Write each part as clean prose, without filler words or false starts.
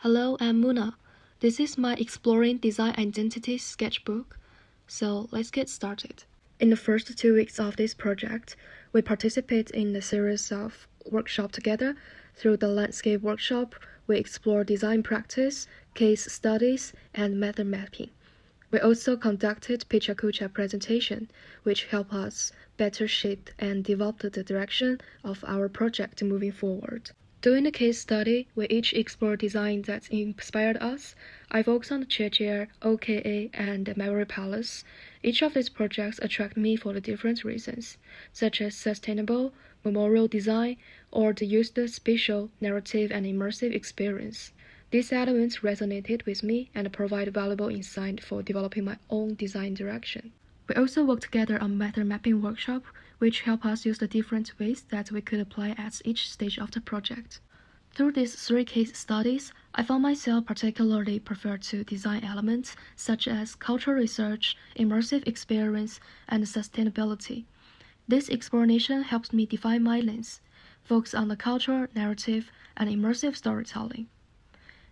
Hello, I'm Moona. This is my Exploring Design Identity sketchbook. So let's get started. In the first 2 weeks of this project, we participate in a series of workshops together. Through the landscape workshop, we explore design practice, case studies, and method mapping. We also conducted picture-kucha presentation, which help us better shape and develop the direction of our project moving forward. During the case study, we each explore design that inspired us. I focus on the chair, OKA, and the Memory Palace. Each of these projects attract me for the different reasons, such as sustainable, memorial design, or the use of spatial, narrative, and immersive experience. These elements resonated with me and provide valuable insight for developing my own design direction. We also worked together on method mapping workshop, which help us use the different ways that we could apply at each stage of the project. Through these 3 case studies, I found myself particularly preferred to design elements such as cultural research, immersive experience, and sustainability. This exploration helps me define my lens, focus on the cultural, narrative, and immersive storytelling.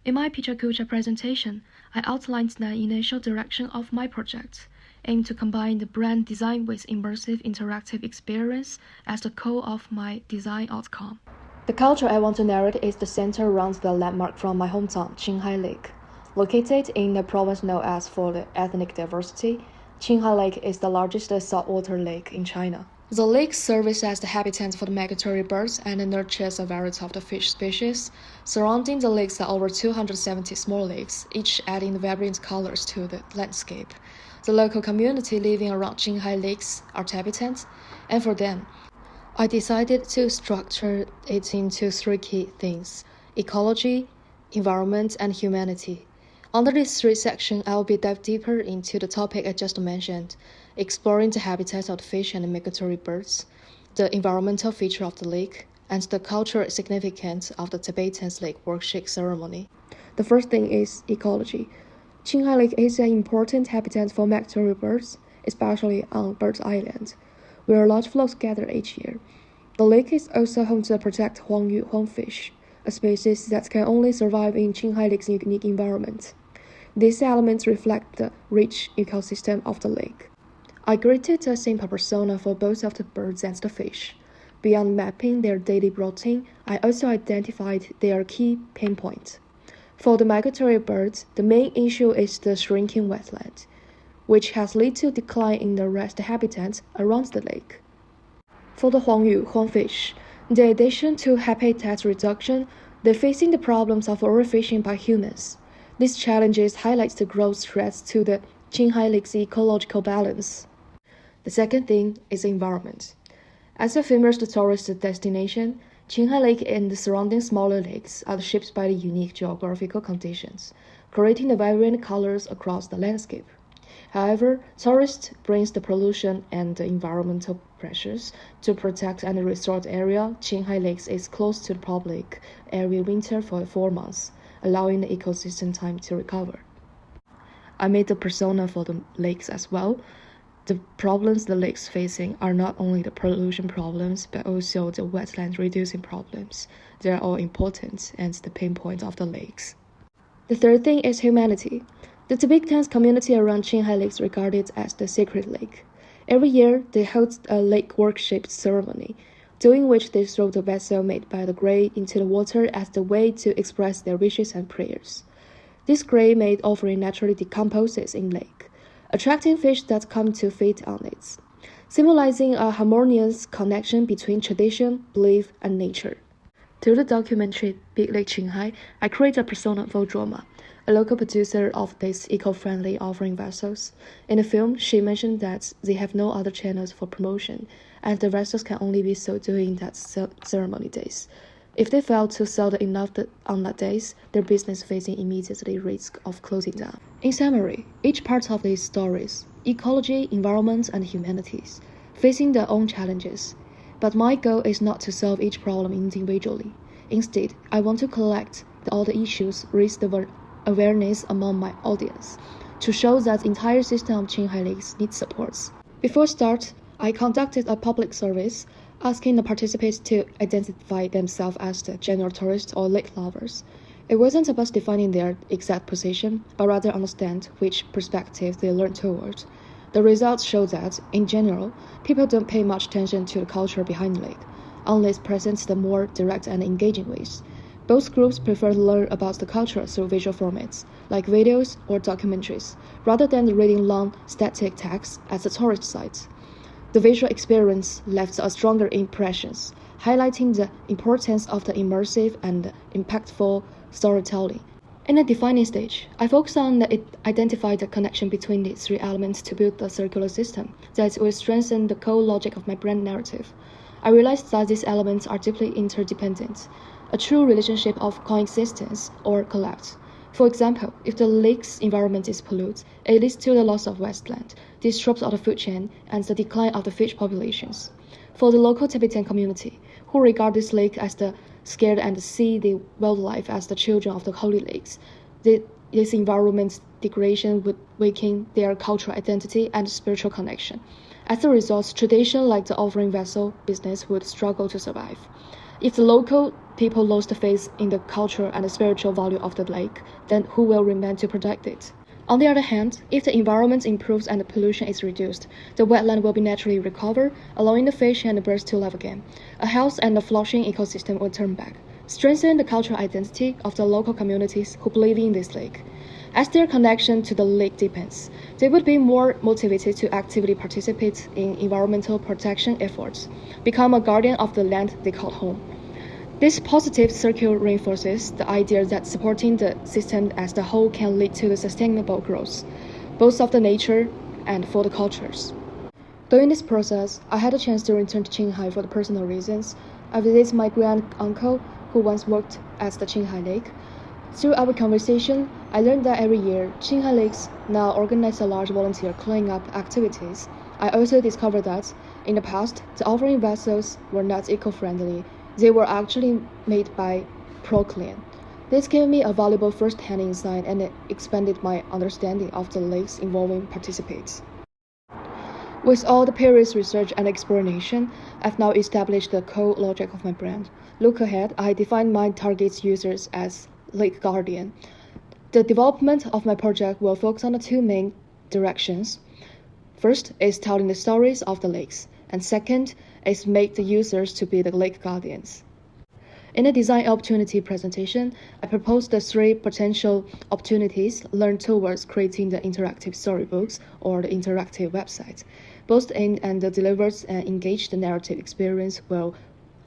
In my picture-kucha presentation, I outlined the initial direction of my project, aim to combine the brand design with immersive interactive experience as the core of my design outcome. The culture I want to narrate is the center around the landmark from my hometown, Qinghai Lake. Located in the province known as for the ethnic diversity, Qinghai Lake is the largest saltwater lake in China. The lake serves as the habitat for the migratory birds and nurtures a variety of the fish species. Surrounding the lakes are over 270 small lakes, each adding vibrant colors to the landscape. The local community living around Qinghai lakes are habitants, and for them, I decided to structure it into 3 key things: ecology, environment, and humanity. Under these 3 sections, I will dive deeper into the topic I just mentioned, exploring the habitats of the fish and migratory birds, the environmental feature of the lake, and the cultural significance of the Tibetan's lake worship ceremony. The first thing is ecology. Qinghai Lake is an important habitat for migratory birds, especially on Bird Island, where large flocks gather each year. The lake is also home to the protected Yuanyue hornfish, a species that can only survive in Qinghai Lake's unique environment. These elements reflect the rich ecosystem of the lake. I created a simple persona for both of the birds and the fish. Beyond mapping their daily routine, I also identified their key pain points. For the migratory birds, the main issue is the shrinking wetland, which has led to decline in the rest habitats around the lake. For the Yuanyue hornfish, in addition to habitat reduction, they're facing the problems of overfishing by humans. These challenges highlight the growth threats to the Qinghai Lake's ecological balance. The second thing is the environment. As a famous tourist destination, Qinghai Lake and the surrounding smaller lakes are shaped by the unique geographical conditions, creating the vibrant colors across the landscape. However, tourists bring the pollution and the environmental pressures to protect and restore the area. Qinghai Lake is closed to the public every winter for 4 months, allowing the ecosystem time to recover. I made the persona for the lakes as well. The problems the lakes facing are not only the pollution problems, but also the wetland reducing problems. They are all important and the pain point of the lakes. The third thing is humanity. The Tibetan community around Qinghai Lake is regarded as the sacred lake. Every year, they hold a lake worship ceremony, during which they throw the vessel made by the grave into the water as the way to express their wishes and prayers. This grave-made offering naturally decomposes in lake, attracting fish that come to feed on it, symbolizing a harmonious connection between tradition, belief, and nature. Through the documentary Big Lake Qinghai, I created a persona for Zhao, a local producer of these eco-friendly offering vessels. In the film, she mentioned that they have no other channels for promotion, and the vessels can only be sold during that ceremony days. If they fail to sell enough on that days, their business facing immediately risk of closing down. In summary, each part of these stories, ecology, environment, and humanities, facing their own challenges. But my goal is not to solve each problem individually. Instead, I want to collect all the issues, raise the awareness among my audience, to show that the entire system of Qinghai Lakes needs supports. Before start, I conducted a public service asking the participants to identify themselves as the general tourists or lake lovers. It wasn't about defining their exact position, but rather understand which perspective they learn towards. The results show that, in general, people don't pay much attention to the culture behind the lake, unless presents the more direct and engaging ways. Both groups prefer to learn about the culture through visual formats, like videos or documentaries, rather than reading long, static texts at the tourist sites. The visual experience left a stronger impression, highlighting the importance of the immersive and impactful storytelling. In the defining stage, I focused on identifying the connection between the three elements to build a circular system that will strengthen the core logic of my brand narrative. I realized that these elements are deeply interdependent, a true relationship of coexistence or collapse. For example, if the lake's environment is polluted, it leads to the loss of wasteland, disrupts of the food chain, and the decline of the fish populations. For the local Tibetan community, who regard this lake as the scared and see the wildlife as the children of the holy lakes, this environment degradation would weaken their cultural identity and spiritual connection. As a result, tradition like the offering vessel business would struggle to survive. If the local people lost faith in the culture and the spiritual value of the lake, then who will remain to protect it? On the other hand, if the environment improves and the pollution is reduced, the wetland will be naturally recovered, allowing the fish and the birds to live again. A healthy and a flourishing ecosystem will turn back, strengthen the cultural identity of the local communities who believe in this lake. As their connection to the lake deepens, they would be more motivated to actively participate in environmental protection efforts, become a guardian of the land they call home. This positive circle reinforces the idea that supporting the system as a whole can lead to the sustainable growth, both of the nature and for the cultures. During this process, I had a chance to return to Qinghai for the personal reasons. I visited my grand-uncle, who once worked at the Qinghai Lake. Through our conversation, I learned that every year, Qinghai Lakes now organize a large volunteer cleanup activities. I also discovered that, in the past, the offering vessels were not eco-friendly. They were actually made by Proclean. This gave me a valuable first-hand insight and it expanded my understanding of the lakes involving participants. With all the previous research and exploration, I've now established the core logic of my brand. Look ahead, I defined my target users as Lake Guardian. The development of my project will focus on the two main directions. First is telling the stories of the lakes, and second is make the users to be the lake guardians. In the design opportunity presentation, I proposed the three potential opportunities learned towards creating the interactive storybooks or the interactive website. Both aimed and delivered an engaged narrative experience will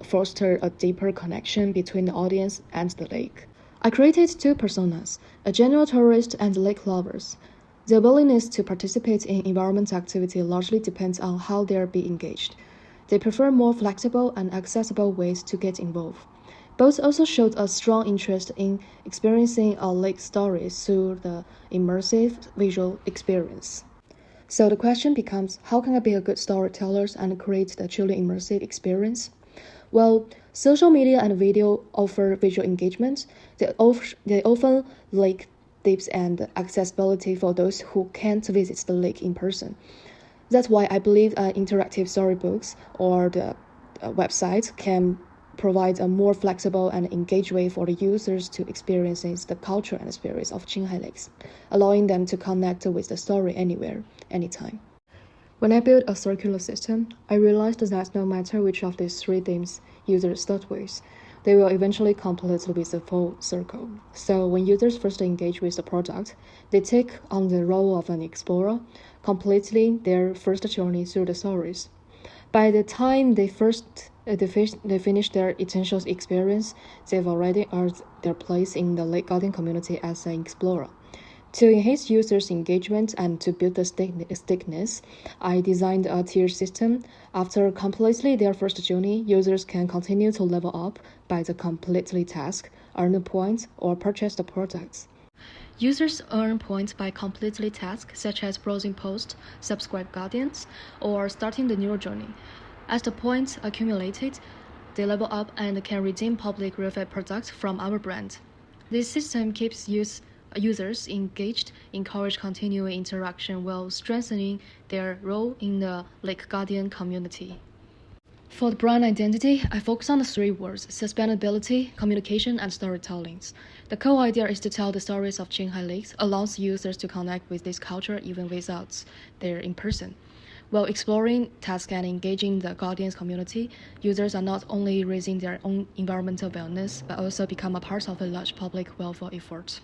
foster a deeper connection between the audience and the lake. I created two personas, a general tourist and lake lovers. Their willingness to participate in environmental activity largely depends on how they are being engaged. They prefer more flexible and accessible ways to get involved. Both also showed a strong interest in experiencing a lake story through the immersive visual experience. So the question becomes, how can I be a good storyteller and create the truly immersive experience? Well, social media and video offer visual engagement. They often lack depth and accessibility for those who can't visit the lake in person. That's why I believe interactive storybooks or the website can provide a more flexible and engaged way for the users to experience the culture and spirits of Qinghai Lakes, allowing them to connect with the story anywhere, anytime. When I built a circular system, I realized that no matter which of these three themes users start with, they will eventually complete with a full circle. So when users first engage with the product, they take on the role of an explorer, completing their first journey through the stories. By the time they finish their essential experience, they've already earned their place in the lake garden community as an explorer. To enhance users' engagement and to build the stickiness, I designed a tier system. After completing their first journey, users can continue to level up by the completely task, earn points, or purchase the products. Users earn points by completely tasks such as browsing posts, subscribe guardians, or starting the new journey. As the points accumulated, they level up and can redeem public referred products from our brand. This system keeps users engaged, encourage continuing interaction while strengthening their role in the Lake Guardian community. For the brand identity, I focus on the three words: sustainability, communication, and storytelling. The core idea is to tell the stories of Qinghai Lakes, allows users to connect with this culture even without there in person. While exploring, tasks, and engaging the Guardians community, users are not only raising their own environmental wellness, but also become a part of a large public welfare effort.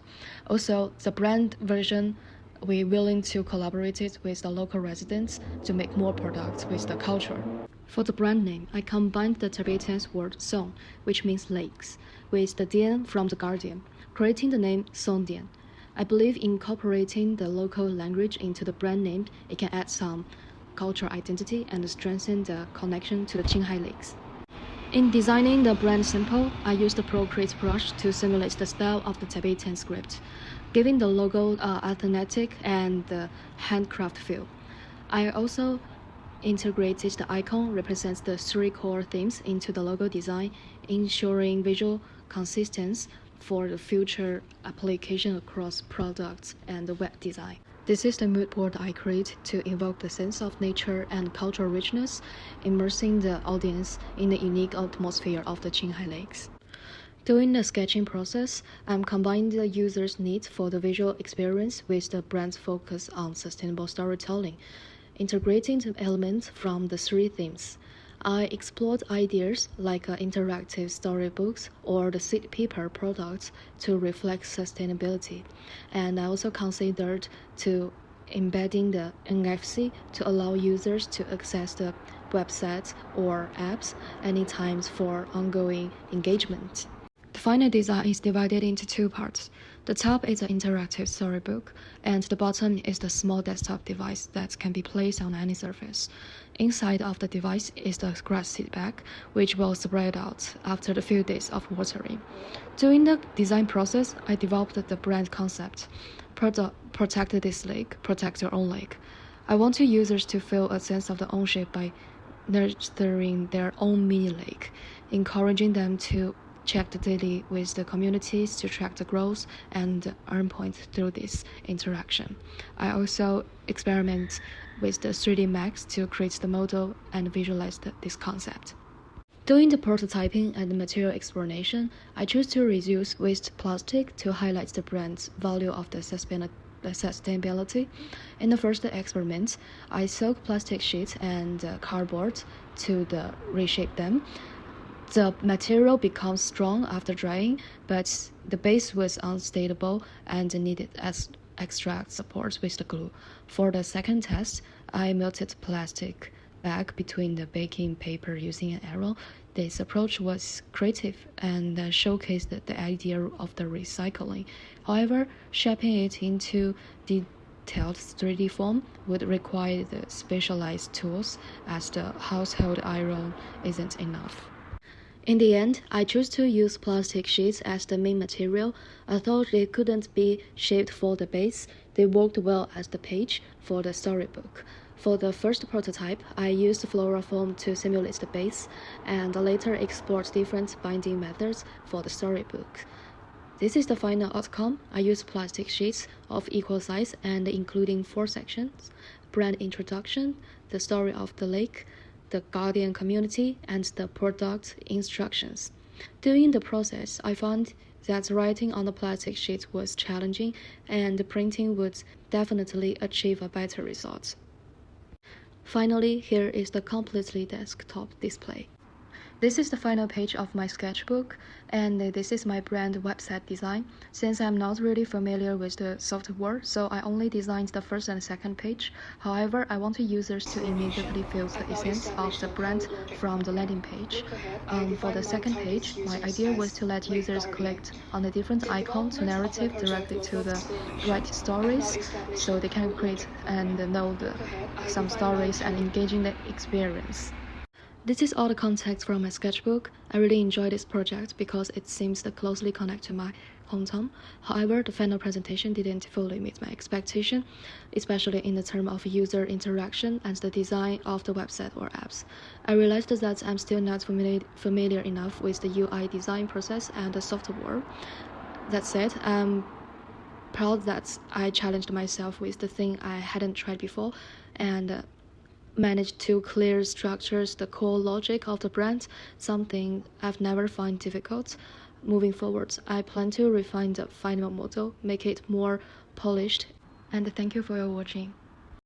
Also, the brand version, we're willing to collaborate it with the local residents to make more products with the culture. For the brand name, I combined the Tibetan word Song, which means lakes, with the Dian from the Guardian, creating the name Songdian. I believe incorporating the local language into the brand name, it can add some cultural identity and strengthen the connection to the Qinghai Lakes. In designing the brand symbol, I used the Procreate brush to simulate the style of the Tibetan script, giving the logo authentic and handcraft feel. I also integrated the icon represents the three core themes into the logo design, ensuring visual consistency for the future application across products and the web design. This is the mood board I create to evoke the sense of nature and cultural richness, immersing the audience in the unique atmosphere of the Qinghai Lakes. During the sketching process, I'm combining the user's need for the visual experience with the brand's focus on sustainable storytelling, integrating the elements from the three themes. I explored ideas like interactive storybooks or the seed paper products to reflect sustainability, and I also considered to embedding the NFC to allow users to access the websites or apps anytime for ongoing engagement. The final design is divided into two parts. The top is an interactive storybook, and the bottom is the small desktop device that can be placed on any surface. Inside of the device is the grass seed bag, which will spread out after a few days of watering. During the design process, I developed the brand concept. Protect this lake, protect your own lake. I want users to feel a sense of the ownership by nurturing their own mini lake, encouraging them to check the daily with the communities to track the growth and earn points through this interaction. I also experiment with the 3D Max to create the model and visualize this concept. During the prototyping and the material exploration, I chose to reduce waste plastic to highlight the brand's value of the sustainability. In the first experiment, I soaked plastic sheets and cardboard to reshape them. The material becomes strong after drying, but the base was unstable and needed extra support with the glue. For the second test, I melted plastic bag between the baking paper using an arrow. This approach was creative and showcased the idea of the recycling. However, shaping it into detailed 3D form would require the specialized tools, as the household iron isn't enough. In the end, I chose to use plastic sheets as the main material. Although they couldn't be shaped for the base, they worked well as the page for the storybook. For the first prototype, I used floral foam to simulate the base, and later explored different binding methods for the storybook. This is the final outcome. I used plastic sheets of equal size and including 4 sections: brand introduction, the story of the lake, the Guardian community, and the product instructions. During the process, I found that writing on the plastic sheet was challenging, and the printing would definitely achieve a better result. Finally, here is the completely desktop display. This is the final page of my sketchbook, and this is my brand website design. Since I'm not really familiar with the software, so I only designed the first and second page. However, I want users to immediately feel the essence of the brand from the landing page. For the second page, my idea was to let users click on the different icons to narrative directly to the right stories, so they can create and know some stories and engaging the experience. This is all the context from my sketchbook. I really enjoy this project because it seems to closely connect to my hometown. However, the final presentation didn't fully meet my expectation, especially in the term of user interaction and the design of the website or apps. I realized that I'm still not familiar enough with the UI design process and the software. That said, I'm proud that I challenged myself with the thing I hadn't tried before, and managed to clear structures the core logic of the brand, something I've never found difficult. Moving forward, I plan to refine the final model, make it more polished, and thank you for your watching.